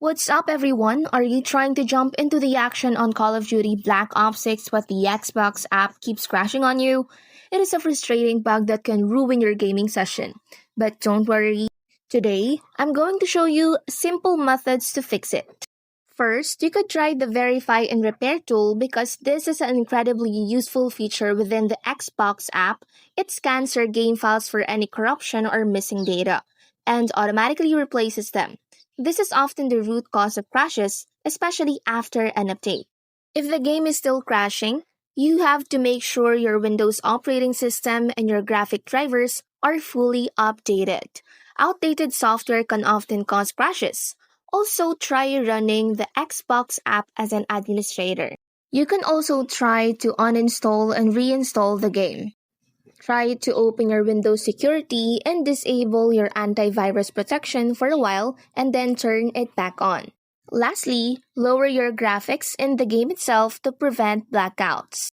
What's up, everyone? Are you trying to jump into the action on Call of Duty Black Ops 6 but the Xbox app keeps crashing on you? It is a frustrating bug that can ruin your gaming session. But don't worry, today I'm going to show you simple methods to fix it. First, you could try the Verify and Repair tool because this is an incredibly useful feature within the Xbox app. It scans your game files for any corruption or missing data and automatically replaces them. This is often the root cause of crashes, especially after an update. If the game is still crashing, you have to make sure your Windows operating system and your graphic drivers are fully updated. Outdated software can often cause crashes. Also, try running the Xbox app as an administrator. You can also try to uninstall and reinstall the game. Try to open your Windows security and disable your antivirus protection for a while and then turn it back on. Lastly, lower your graphics in the game itself to prevent blackouts.